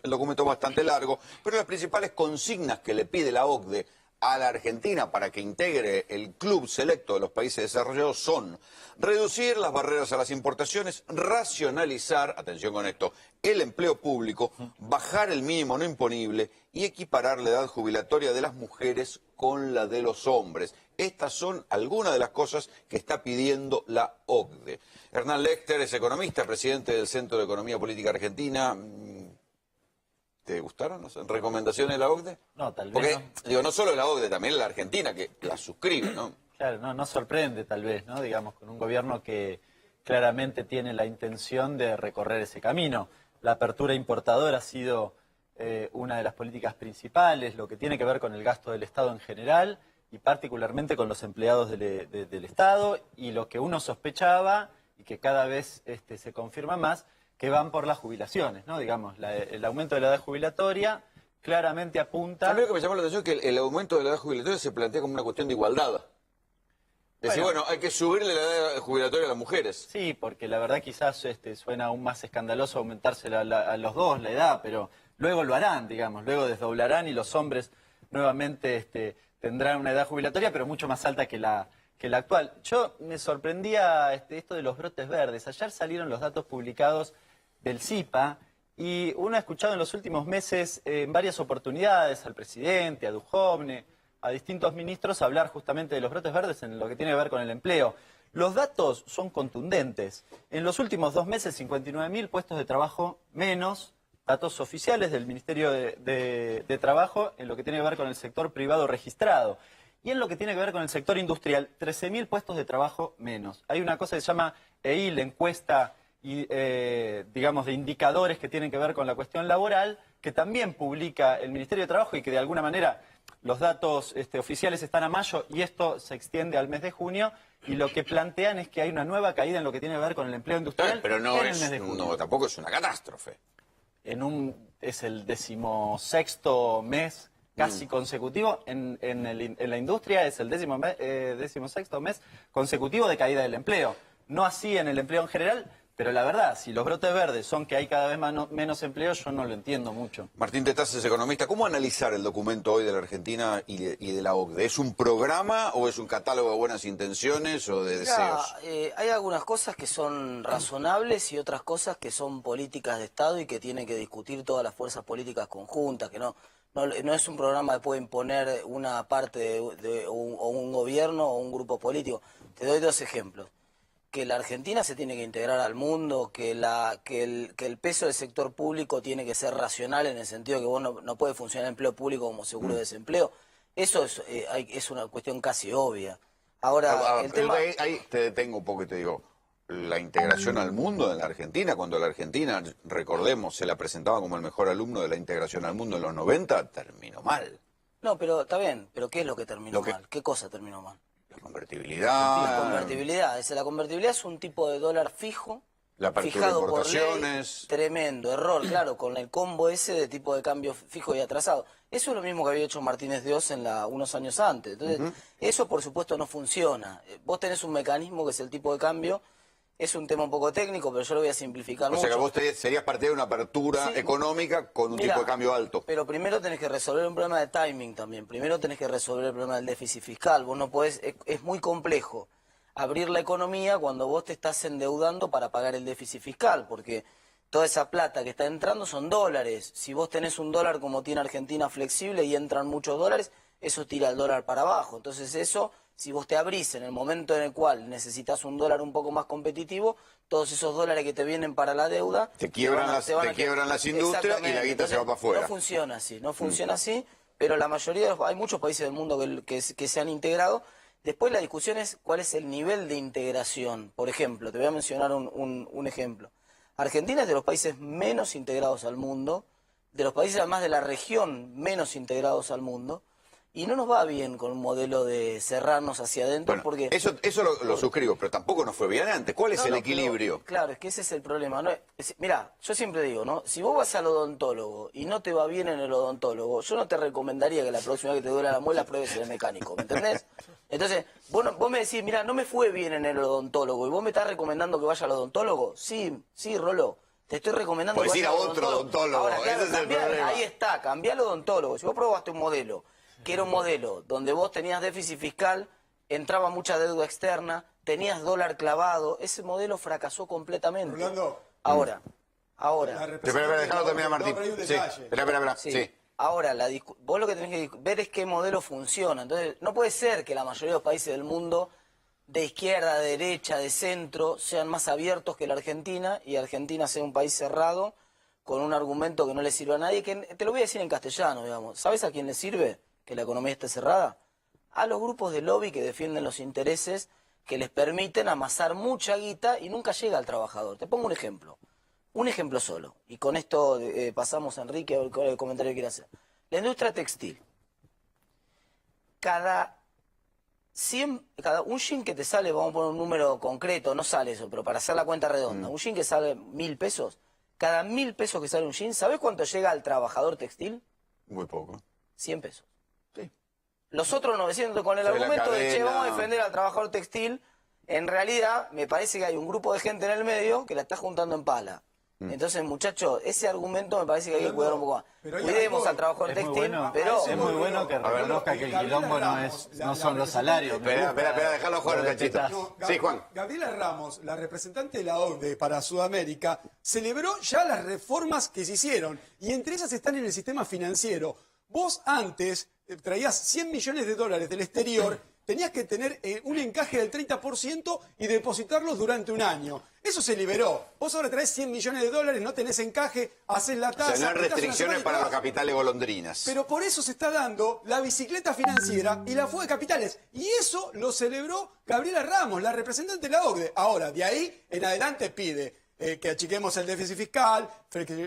El documento es bastante largo, pero las principales consignas que le pide la OCDE a la Argentina para que integre el club selecto de los países desarrollados son reducir las barreras a las importaciones, racionalizar, atención con esto, el empleo público, bajar el mínimo no imponible y equiparar la edad jubilatoria de las mujeres con la de los hombres. Estas son algunas de las cosas que está pidiendo la OCDE. Hernán Lechter es economista, presidente del Centro de Economía Política Argentina. ¿Te gustaron las recomendaciones de la OCDE? No, tal vez Porque, no. digo, no solo la OCDE, también la Argentina, que la suscribe, ¿no? Claro, no sorprende tal vez, ¿no? Digamos, con un gobierno que claramente tiene la intención de recorrer ese camino. La apertura importadora ha sido una de las políticas principales, lo que tiene que ver con el gasto del Estado en general y particularmente con los empleados del Estado, y lo que uno sospechaba y que cada vez se confirma más, que van por las jubilaciones, ¿no? Digamos, el aumento de la edad jubilatoria claramente apunta... A mí lo que me llamó la atención es que el aumento de la edad jubilatoria se plantea como una cuestión de igualdad. Es decir, bueno, hay que subirle la edad jubilatoria a las mujeres. Sí, porque la verdad quizás suena aún más escandaloso aumentársela a los dos la edad, pero luego lo harán, digamos, luego desdoblarán y los hombres nuevamente tendrán una edad jubilatoria, pero mucho más alta que la actual. Yo me sorprendía esto de los brotes verdes. Ayer salieron los datos publicados del CIPA y uno ha escuchado en los últimos meses en varias oportunidades al presidente, a Duhovne, a distintos ministros hablar justamente de los brotes verdes en lo que tiene que ver con el empleo. Los datos son contundentes. En los últimos 2 meses, 59.000 puestos de trabajo menos, datos oficiales del Ministerio de Trabajo en lo que tiene que ver con el sector privado registrado. Y en lo que tiene que ver con el sector industrial, 13.000 puestos de trabajo menos. Hay una cosa que se llama EIL, encuesta digamos, de indicadores que tienen que ver con la cuestión laboral, que también publica el Ministerio de Trabajo y que de alguna manera los datos oficiales están a mayo y esto se extiende al mes de junio, y lo que plantean es que hay una nueva caída en lo que tiene que ver con el empleo industrial. Pero no en el es, mes de junio. tampoco es una catástrofe. Es el 16º mes casi consecutivo en la industria, es el 16º mes consecutivo de caída del empleo. No así en el empleo en general, pero la verdad, si los brotes verdes son que hay cada vez menos empleo, yo no lo entiendo mucho. Martín Tetaz es economista. ¿Cómo analizar el documento hoy de la Argentina y de la OCDE? ¿Es un programa o es un catálogo de buenas intenciones o de deseos? Hay algunas cosas que son razonables y otras cosas que son políticas de Estado y que tienen que discutir todas las fuerzas políticas conjuntas, que no es un programa que puede imponer una parte o un gobierno o un grupo político. Te doy 2 ejemplos. Que la Argentina se tiene que integrar al mundo, que el peso del sector público tiene que ser racional en el sentido que vos no puede funcionar el empleo público como seguro de desempleo. Eso es una cuestión casi obvia. Ahora, el tema... Ahí te detengo un poco y te digo, la integración al mundo de la Argentina, cuando la Argentina, recordemos, se la presentaba como el mejor alumno de la integración al mundo en los 90, terminó mal. No, pero está bien, pero ¿qué es lo que terminó mal? ¿Qué cosa terminó mal? La convertibilidad. La convertibilidad. La convertibilidad es un tipo de dólar fijo, la apertura de importaciones. Tremendo error, claro, con el combo ese de tipo de cambio fijo y atrasado. Eso es lo mismo que había hecho Martínez de Oz unos años antes. Entonces, eso por supuesto no funciona. Vos tenés un mecanismo que es el tipo de cambio. Es un tema un poco técnico, pero yo lo voy a simplificar mucho. O sea que vos serías partidario de una apertura económica con un tipo de cambio alto. Pero primero tenés que resolver un problema de timing también. Primero tenés que resolver el problema del déficit fiscal. Vos no podés, es muy complejo abrir la economía cuando vos te estás endeudando para pagar el déficit fiscal, porque toda esa plata que está entrando son dólares. Si vos tenés un dólar como tiene Argentina flexible y entran muchos dólares, eso tira el dólar para abajo. Entonces eso... Si vos te abrís en el momento en el cual necesitas un dólar un poco más competitivo, todos esos dólares que te vienen para la deuda... Te quiebran las industrias y la guita se va para afuera. No funciona así, no funciona así, pero la mayoría, hay muchos países del mundo que se han integrado. Después la discusión es cuál es el nivel de integración. Por ejemplo, te voy a mencionar un ejemplo. Argentina es de los países menos integrados al mundo, de los países además de la región menos integrados al mundo. Y no nos va bien con un modelo de cerrarnos hacia adentro, bueno, porque... Eso lo suscribo, pero tampoco nos fue bien antes. ¿Cuál es el equilibrio? Pero, claro, es que ese es el problema. Mirá, yo siempre digo, ¿no? Si vos vas al odontólogo y no te va bien en el odontólogo, yo no te recomendaría que la próxima vez que te duele la muela pruebes el mecánico, ¿me entendés? Entonces, vos me decís, mirá, no me fue bien en el odontólogo, y vos me estás recomendando que vaya al odontólogo. Sí, Rolo. Te estoy recomendando... Puedes que ir a vayas al otro odontólogo, Ahora, claro, ese es el problema. ahí está, cambiá al odontólogo. Si vos probaste un modelo, que era un modelo donde vos tenías déficit fiscal, entraba mucha deuda externa, tenías dólar clavado, ese modelo fracasó completamente. Rolando. Ahora. Espera, déjalo terminar, Martín. No, pero hay un Sí, detalle. espera. Sí. Sí. Ahora, vos lo que tenés que ver es qué modelo funciona. Entonces, no puede ser que la mayoría de los países del mundo, de izquierda, de derecha, de centro, sean más abiertos que la Argentina, y Argentina sea un país cerrado, con un argumento que no le sirve a nadie, que te lo voy a decir en castellano, digamos. ¿Sabes a quién le sirve que la economía esté cerrada? A los grupos de lobby que defienden los intereses, que les permiten amasar mucha guita y nunca llega al trabajador. Te pongo un ejemplo solo, y con esto pasamos a Enrique a ver cuál es el comentario que quiere hacer. La industria textil, cada un jean que te sale, vamos a poner un número concreto, no sale eso, pero para hacer la cuenta redonda, un jean que sale 1.000 pesos, cada 1.000 pesos que sale un jean, ¿sabes cuánto llega al trabajador textil? Muy poco. 100 pesos. Sí. Los otros 900 con el Sobre la argumento de, che, cadena. vamos a defender al trabajador textil, en realidad me parece que hay un grupo de gente en el medio que la está juntando en pala. Entonces, muchachos, ese argumento me parece que hay que cuidar un poco más. Pero ahí Cuidemos voy. al trabajador Es muy textil, bueno, pero... es muy bueno que reconozca que el quilombo no son los salarios. Espera, déjalo jugar un Lo cachito. detestás. Sí, Juan. Gabriela Ramos, la representante de la OCDE para Sudamérica, celebró ya las reformas que se hicieron, y entre ellas están en el sistema financiero. Vos antes traías 100 millones de dólares del exterior, tenías que tener un encaje del 30% y depositarlos durante un año. Eso se liberó. Vos ahora traes 100 millones de dólares, no tenés encaje, haces la O tasa... sea, no hay estás una restricciones semana y para te los vas. capitales golondrinas. Pero por eso se está dando la bicicleta financiera y la fuga de capitales. Y eso lo celebró Gabriela Ramos, la representante de la OCDE. Ahora, de ahí en adelante pide que achiquemos el déficit fiscal,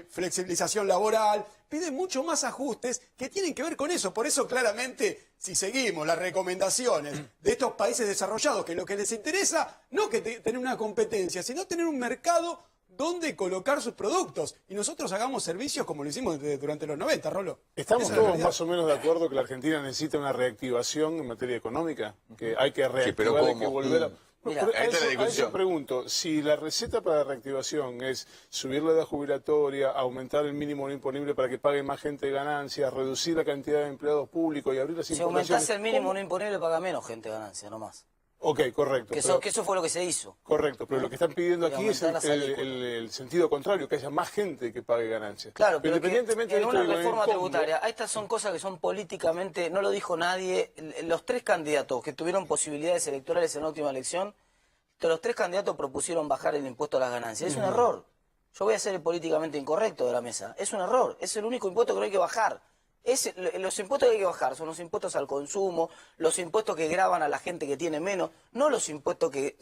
flexibilización laboral, pide mucho más ajustes que tienen que ver con eso. Por eso, claramente, si seguimos las recomendaciones de estos países desarrollados, que lo que les interesa no que tener una competencia, sino tener un mercado donde colocar sus productos. Y nosotros hagamos servicios como lo hicimos durante los 90, Rolo. ¿Estamos Esa es la todos realidad. más o menos de acuerdo que la Argentina necesita una reactivación en materia económica? Que hay que reactivar, pero hay ¿cómo? que volver a... Mira, Pero ahí está la a discusión. eso pregunto, si la receta para la reactivación es subir la edad jubilatoria, aumentar el mínimo no imponible para que pague más gente de ganancias, reducir la cantidad de empleados públicos y abrir las Si importaciones... aumentás el mínimo ¿cómo? no imponible, paga menos gente ganancia, no más. Ok, correcto. Que eso fue lo que se hizo. Correcto, pero lo que están pidiendo Y aquí es aumentar las alícuotas. el sentido contrario, que haya más gente que pague ganancias. Claro, pero que independientemente en de esto, una digo, en el reforma combo, tributaria, estas son cosas que son políticamente, no lo dijo nadie, los tres candidatos que tuvieron posibilidades electorales en la última elección, los tres candidatos propusieron bajar el impuesto a las ganancias. Es un error. Yo voy a ser el políticamente incorrecto de la mesa. Es un error. Es el único impuesto que no hay que bajar. Los impuestos que hay que bajar son los impuestos al consumo, los impuestos que gravan a la gente que tiene menos, no los impuestos que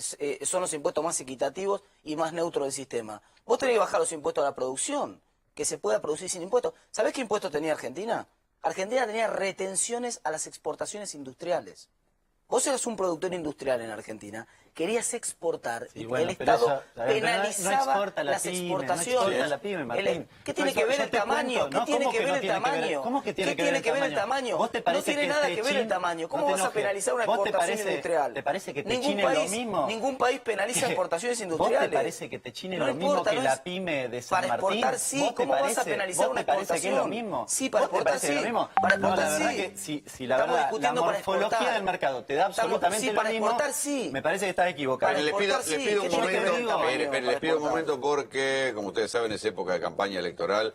son los impuestos más equitativos y más neutros del sistema. Vos tenés que bajar los impuestos a la producción, que se pueda producir sin impuestos. ¿Sabés qué impuestos tenía Argentina? Argentina tenía retenciones a las exportaciones industriales. Vos eras un productor industrial en Argentina, querías exportar Sí, y bueno, el pero Estado eso, a ver, pero penalizaba no exporta la las pyme, exportaciones. No exporta la pyme, Martín. ¿Qué tiene Por que ver eso el yo te tamaño? cuento, ¿Qué tiene ¿cómo que ver no el tiene que ver? tamaño? ¿Cómo que tiene ¿Qué que ver tiene que ver el tamaño? ¿Vos te No parece tiene que nada te que ver el chin- tamaño. ¿Cómo no te vas a enojes? penalizar una ¿Vos te exportación parece- industrial? te parece que te chine lo mismo? Ningún país penaliza exportaciones ¿Vos industriales. te parece que te chine No lo mismo importa, que no la es- pyme de San Para Martín? exportar sí, ¿Vos te ¿cómo vas a parece- penalizar vos una te parece que es lo exportación? mismo? Sí, para ¿Vos te exportar parece que es lo sí. mismo? Para No, la exportar verdad sí. que si la Estamos verdad, la discutiendo para morfología exportar. del mercado te da absolutamente sí, para lo mismo, exportar sí. me parece que estás equivocado. Para Les pido, exportar, les sí, pido ¿qué un tiene que ver el momento, tamaño les para pido un exportar? momento porque, como ustedes saben, es época de campaña electoral.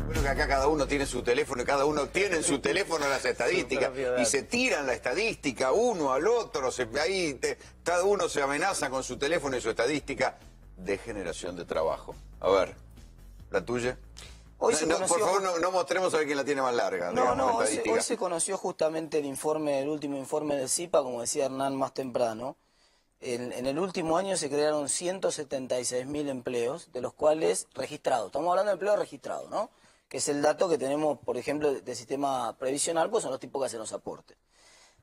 Bueno, que acá cada uno tiene su teléfono y cada uno tiene en su teléfono las estadísticas y se tiran la estadística uno al otro, cada uno se amenaza con su teléfono y su estadística de generación de trabajo. A ver, ¿la tuya? Hoy se Por conoció- favor, no mostremos a ver quién la tiene más larga. No, digamos, no, la hoy estadística. se conoció justamente el último informe del CIPA, como decía Hernán más temprano. En el último año se crearon 176.000 empleos, de los cuales registrados. Estamos hablando de empleos registrados, ¿no? Que es el dato que tenemos, por ejemplo, del sistema previsional, pues son los tipos que hacen los aportes.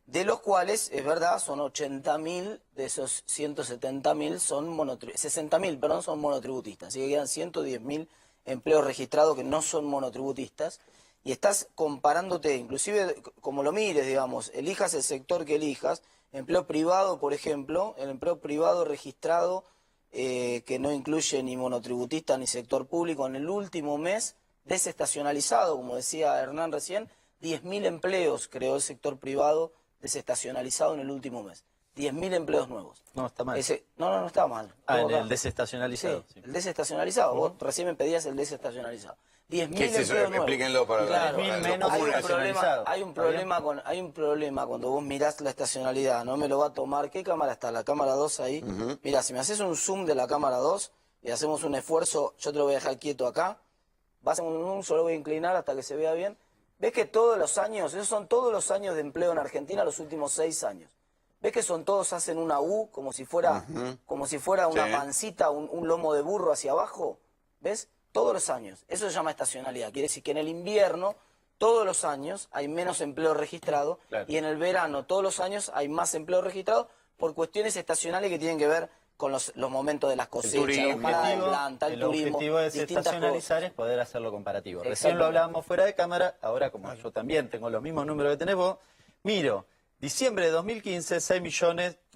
De los cuales, es verdad, son 80.000, de esos 170.000 son 60.000, perdón, son monotributistas. Así que quedan 110.000 empleos registrados que no son monotributistas. Y estás comparándote, inclusive como lo mires, digamos, elijas el sector que elijas, Empleo privado, por ejemplo, el empleo privado registrado, que no incluye ni monotributista ni sector público, en el último mes, desestacionalizado, como decía Hernán recién, 10.000 empleos creó el sector privado desestacionalizado en el último mes. 10.000 empleos nuevos. No, está mal. No está mal. En el desestacionalizado. Sí, el desestacionalizado. Vos recién me pedías el desestacionalizado. 10.000 ¿Qué es eso? empleos nuevos. Explíquenlo para Claro, 10.000 los menos comunes. hay un problema cuando vos mirás la estacionalidad, no me lo va a tomar. ¿Qué cámara está? La cámara 2 ahí. Mira, si me haces un zoom de la cámara 2 y hacemos un esfuerzo, yo te lo voy a dejar quieto acá, vas a hacer un zoom, solo voy a inclinar hasta que se vea bien. ¿Ves que todos los años, esos son todos los años de empleo en Argentina, los últimos 6 años? ¿Ves que son todos hacen una U como si fuera una pancita, un lomo de burro hacia abajo? ¿Ves? Todos los años. Eso se llama estacionalidad. Quiere decir que en el invierno, todos los años, hay menos empleo registrado. Claro. Y en el verano, todos los años, hay más empleo registrado por cuestiones estacionales que tienen que ver con los momentos de las cosechas, turismo. la parada de planta, el turismo, objetivo de distintas desestacionalizar cosas. es poder hacerlo comparativo. Recién Exactamente. lo hablábamos fuera de cámara, ahora como yo también tengo los mismos números que tenés vos, miro, diciembre de 2015,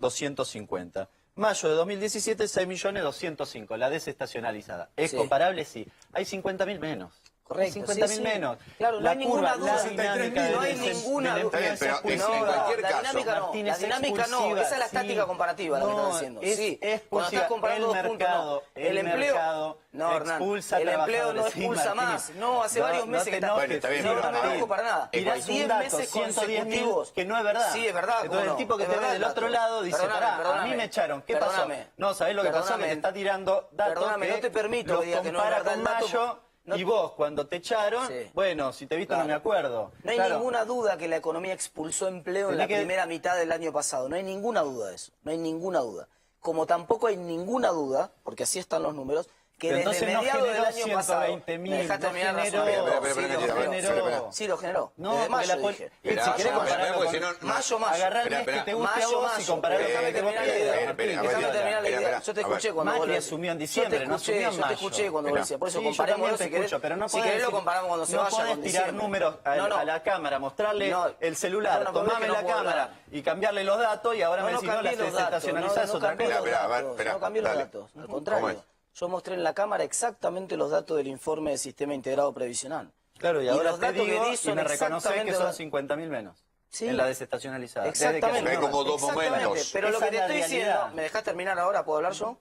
6.250.000. Mayo de 2017, 6.205.000, la desestacionalizada. ¿Es Sí. comparable? Sí. Hay 50.000 menos. Correcto, Hay 50.000 sí, sí. menos. Claro, no la hay ninguna curva, la duda. dinámica No hay del ninguna del duda. empleo Está bien, es pero en expulsiva. cualquier la caso, dinámica no, Martín, la es dinámica no, expulsiva, esa es la estática sí. comparativa la que están haciendo. Es Sí, expulsiva. cuando estás comparando El dos puntos, mercado, no. el empleo, mercado no, Hernán, expulsa el empleo no trabajadores. Sí, expulsa Martín. más. No, hace varios meses que está. Bueno, está bien, no, pero no me a ver, enojo para nada. Tirás Tirás un 10 dato, meses 110.000, consecutivos. que no es verdad. Sí, es verdad. Entonces ¿cómo el tipo que no? te Es ve verdad del el otro dato. lado dice, pará, a mí Perdóname, me echaron. ¿Qué perdóname. pasó? No, ¿sabés lo que pasó? Que Perdóname. te está tirando datos Perdóname, que no te permito los que digas que no es compara verdad con el dato. Mayo. No- Y vos, cuando te echaron, Sí. bueno, si te he visto no Claro. me acuerdo. No hay Claro. ninguna duda que la economía expulsó empleo en la Tenés que- primera mitad del año pasado. No hay ninguna duda de eso. No hay ninguna duda. Como tampoco hay ninguna duda, porque así están los números, que Pero desde entonces no mediados del generó año pasado... 120.000, ¿Me dejás no terminar la generó- razón? Espera, Sí, espera, lo espera, generó. espera. Sí, lo generó. No, Desde porque mayo la dije. Espera, si querés espera, compararlo porque con... si no- Mayo. Agarrar el Espera, mes que espera. te guste a vos y compararlo con Déjame el que vos terminar la quieras, idea. Martín. espera, Déjame terminar la espera, idea. espera. Yo te A ver. escuché cuando Macri vos... asumió en diciembre, no asumió en Yo te mayo. escuché cuando vos Espera. decías. Por eso Sí, yo comparémoslo también te si querés. escucho, pero no Si podés querés lo decir- comparamos cuando se no vaya podés con tirar diciembre. números a la cámara, mostrarle No, el celular, no, pero es tomame que no la puedo cámara hablar. y cambiarle los datos y ahora me decís, no, la cambié los datos, desestacionalizás es otra cambié cosa. los Espera, a ver, datos, espera, no cambié los dale. datos, al ¿Cómo contrario. es? Yo mostré en la cámara exactamente los datos del informe del Sistema Integrado Previsional. Claro, y ahora los te datos que digo di y son me reconocés exactamente que son los- 50.000 menos Sí. en la desestacionalizada. Desde que Exactamente. Hay como dos Exactamente. momentos. Pero lo Esa que te es la estoy realidad. diciendo, ¿me dejás terminar ahora? ¿Puedo hablar yo?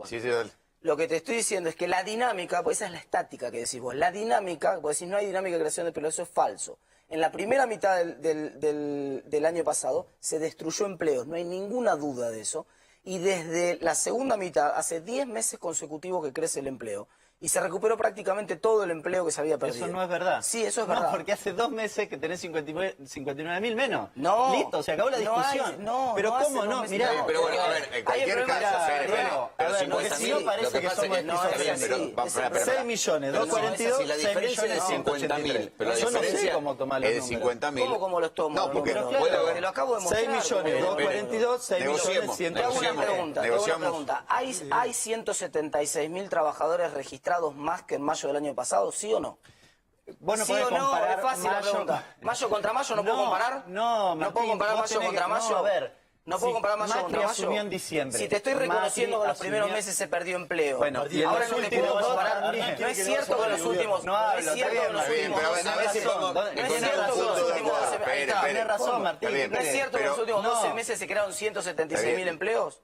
Sí, sí, dale. Lo que te estoy diciendo es que la dinámica, pues esa es la estática que decís vos, la dinámica, vos decís no hay dinámica de creación de empleo, eso es falso. En la primera mitad del año pasado se destruyó empleos, no hay ninguna duda de eso. Y desde la segunda mitad, hace 10 meses consecutivos que crece el empleo. Y se recuperó prácticamente todo el empleo que se había perdido. Eso no es verdad. Sí, eso es No, verdad. porque hace 2 meses que tenés 59.000 menos. No. Listo, se acabó la No hay- discusión. no, pero no hace ¿cómo 2 no? meses. Mirá, No, Pero bueno, a ver, Hay en cualquier el problema- caso, espera, Pero, espera. a Pero ver, 50.000, porque si no parece lo que que pasa somos es que- no, está bien, es pero así, va, es espera, así. espera, 6 millones, Pero no, 242, si la 6 diferencia millones, es de 50.000, pero la Yo no sé diferencia cómo tomar los es de números. 50.000. ¿Cómo los tomo? No, porque Pero puede claro, haber... te lo acabo de mostrar. 6 millones, ¿Cómo? 242, 6 millones, Negociemos, Te hago una 180. pregunta, te hago una negociamos. pregunta. ¿Hay 176.000 trabajadores registrados más que en mayo del año pasado, sí o no? Vos no ¿Sí podés o no? comparar Es fácil la mayo- pregunta. ¿Mayo contra mayo no puedo comparar? No, ¿No puedo comparar vos mayo tenés contra que- mayo? No, a ver. ¿No puedo si comparar mayo Macri contra mayo? asumió en diciembre. Si te estoy reconociendo que en los Macri primeros asumió- meses se perdió empleo. Bueno, y en ahora los no te últimos puedo dos comparar. también. No es cierto que en los últimos... No hablo, es cierto que en los está bien, últimos pero a ver, 12 a ver si meses... podemos- No es encontrar cierto que en un los punto de últimos acuerdo. 12 meses... Espere, espere. Tenés razón, Martín. Está bien, ¿No es cierto que en los pero- últimos 12 no. meses se crearon 176.000 Está bien. empleos?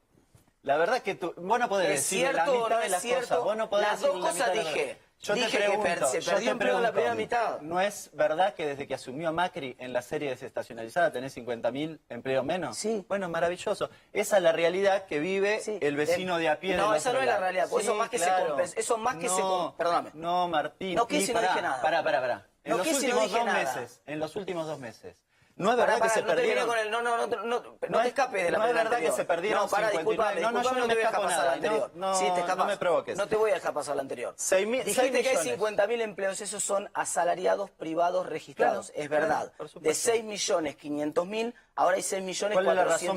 La verdad es que vos no podés ¿Es decir la cierto o mitad no de es las cierto? cosas. Vos no podés Las decir dos la cosas mitad de las dije. cosas. Yo te Dije que pregunto, se yo perdió te empleo en la pregunto, primera mitad. ¿no es verdad que desde que asumió Macri en la serie desestacionalizada tenés 50.000 empleos menos? Sí. Bueno, maravilloso. Esa es la realidad que vive Sí. el vecino de a pie. No, del esa otro no es la lado. realidad, por eso Sí, más que se claro. compensa. Eso más que se No, perdóname. No, Martín. No, ¿qué y si no dije nada? Pará. En No, los ¿qué si no últimos dije 2 nada? meses, en los últimos 2 meses. No es Pará, verdad que se no terminé perdieron... con el... No te escapes de la no es primera verdad que anterior. se perdieron No, pará, 59. disculpame, No, yo disculpame, no no te voy a me dejar escapo pasar la nada. anterior. No, Sí, te no escapas. me provoques. No te voy a dejar pasar la anterior. 6 Dijiste que hay millones. 50.000 empleos, esos son asalariados privados registrados. Claro, es verdad. claro, por supuesto. De 6.500.000, ahora hay 6.450.000. ¿Cuál es la razón?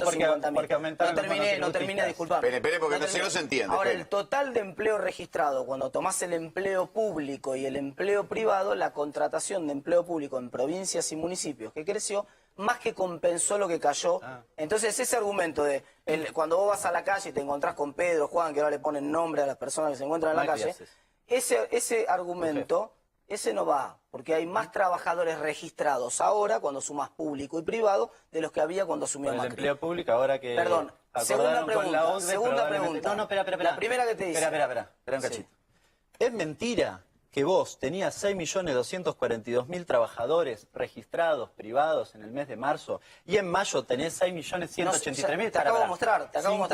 Porque aumentaron No los terminé, monotributistas. disculpame. Espere, porque no terminé. se entiende, Ahora, espere. el total de empleo registrado, cuando tomás el empleo público y el empleo privado, la contratación de empleo público en provincias y municipios que creció, más que compensó lo que cayó. Entonces ese argumento de cuando vos vas a la calle y te encontrás con Pedro, Juan, que ahora le ponen nombre a las personas que se encuentran en la calle, ese argumento, ese no va, porque hay más trabajadores registrados ahora, cuando sumas público y privado, de los que había cuando asumió Con el Macri. empleo público ahora que... Perdón, segunda pregunta. No, espera. La primera que te dice. Espera un cachito. Es mentira que vos tenías 6.242.000 trabajadores registrados, privados, en el mes de marzo, y en mayo tenés 6.183.000. Te acabo de mostrar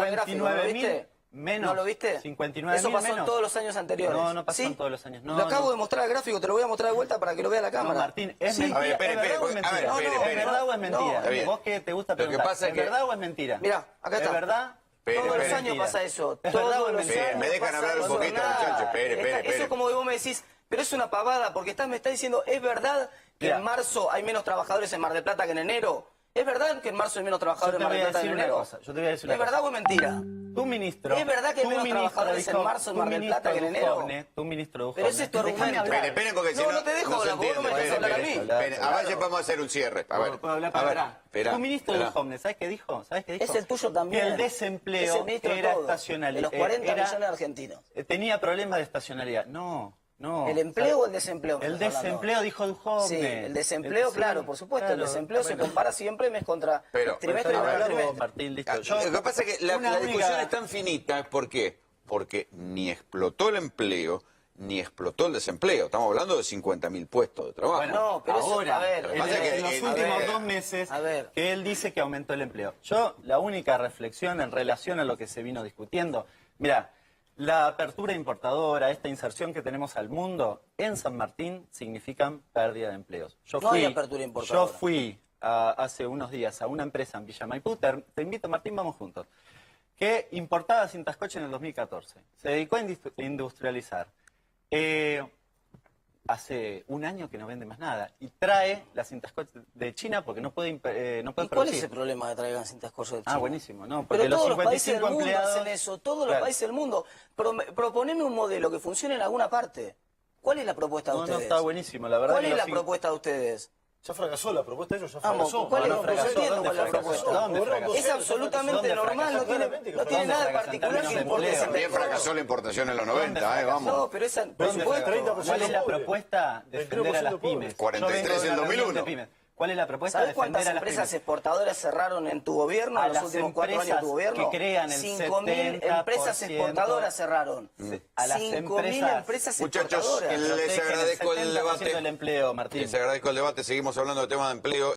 el gráfico, ¿no lo viste? Menos. ¿No lo viste? 59.000 Eso pasó menos. en todos los años anteriores. No pasó en ¿Sí? todos los años. No, lo acabo de mostrar el gráfico, te lo voy a mostrar de vuelta para que lo vea la cámara. No, Martín, es Sí. mentira. A ver, espere, ¿Es verdad o es espere, mentira? a ver, espere, ¿Es verdad o es mentira? Está bien. Vos que te gusta Lo que preguntar, pasa es ¿es que- verdad o es mentira? Mirá, acá está. ¿Es verdad? Espere, Todos los espere. años pasa eso. ¿Es Todos verdad o es los mentira? años Me dejan pasa hablar un eso. poquito, Nada. muchachos. Espere. Eso es como que vos me decís, pero es una pavada, porque me está diciendo, ¿es verdad que Mira. en marzo hay menos trabajadores en Mar del Plata que en enero? ¿Es verdad que en marzo hay menos Yo trabajadores te en Mar voy del a Plata que decir en una enero? cosa. Yo te voy a decir una ¿Es cosa. verdad o es mentira? Tu ministro. ¿Es verdad que hay tu menos ministro trabajadores en dijo- marzo en tu Mar del Plata que en ministro enero? Dujovne, tu ministro Dujovne. Pero ese es tu Déjame argumento. hablar. Esperen, porque si No te dejo se hablar, vos no me entiende. dejas hablar a mí. Esperen, a ver, vamos a hacer un cierre. A ver, ¿Puedo hablar a para ver, atrás? espera, Tu ministro espera. Dujovne, ¿sabes qué dijo? Es el tuyo también. Que el Es desempleo el ministro de era todos, estacional. de los 40 millones de argentinos. Tenía problemas de estacionalidad. No. ¿El empleo o el desempleo? El estás hablando? desempleo, dijo Dujovne. Sí, el desempleo, claro, por supuesto. El desempleo se compara siempre mes contra Pero, trimestre a contra ver, trimestre. Martín, listo. Lo que pasa es que la una única- discusión es tan finita, ¿por qué? Porque ni explotó el empleo, ni explotó el desempleo. Estamos hablando de 50.000 puestos de trabajo. Bueno, No, pero eso- ahora, a ver, lo que pasa es que en los en- últimos a ver, 2 meses, a ver. que él dice que aumentó el empleo. Yo, la única reflexión en relación a lo que se vino discutiendo, mira, la apertura importadora, esta inserción que tenemos al mundo, en San Martín significan pérdida de empleos. No hay apertura importadora. Yo fui hace unos días a una empresa en Villa Maipú, te invito Martín, vamos juntos, que importaba cintas coche en el 2014. Se dedicó a industrializar. Hace un año que no vende más nada y trae las cintas coche de China porque no puede, no puede ¿Y cuál es producir. el problema de traigan cintas coches de China? Buenísimo, ¿no? Porque Pero los todos los países del 55 mundo empleados... hacen eso, todos los Claro. países del mundo. Proponeme un modelo que funcione en alguna parte. ¿Cuál es la propuesta de No, ustedes? está buenísimo, la verdad. ¿Cuál que es la los propuesta de ustedes? Ya fracasó la propuesta de ellos, ya Vamos, fracasó. ¿cuál es? No, No fracasó. entiendo ¿Dónde cuál es la fracasó? propuesta. ¿Dónde fracasó? Es absolutamente ¿Dónde normal, no tiene claramente que nada de fracasó? particular ¿Dónde que importe fracasó? ese También fracasó la importación en los 90, fracasó? vamos. No, pero esa, por ¿Dónde supuesto. 30%? ¿Cuál es la pobre. propuesta de defender a las 22% pobre. pymes? 43 Yo vengo de en una reunión 2001. de pymes. ¿Cuál es la propuesta de ¿Sabes defender cuántas a las empresas pymes? exportadoras cerraron en tu gobierno A en los las últimos 4 años de tu empresas gobierno? que crean el 5.000 empresas 70% exportadoras cerraron. A las 5.000 empresas Muchachos, exportadoras. les Protegen agradezco el 70% debate. del empleo, Martín. Les agradezco el debate. Seguimos hablando de temas de empleo.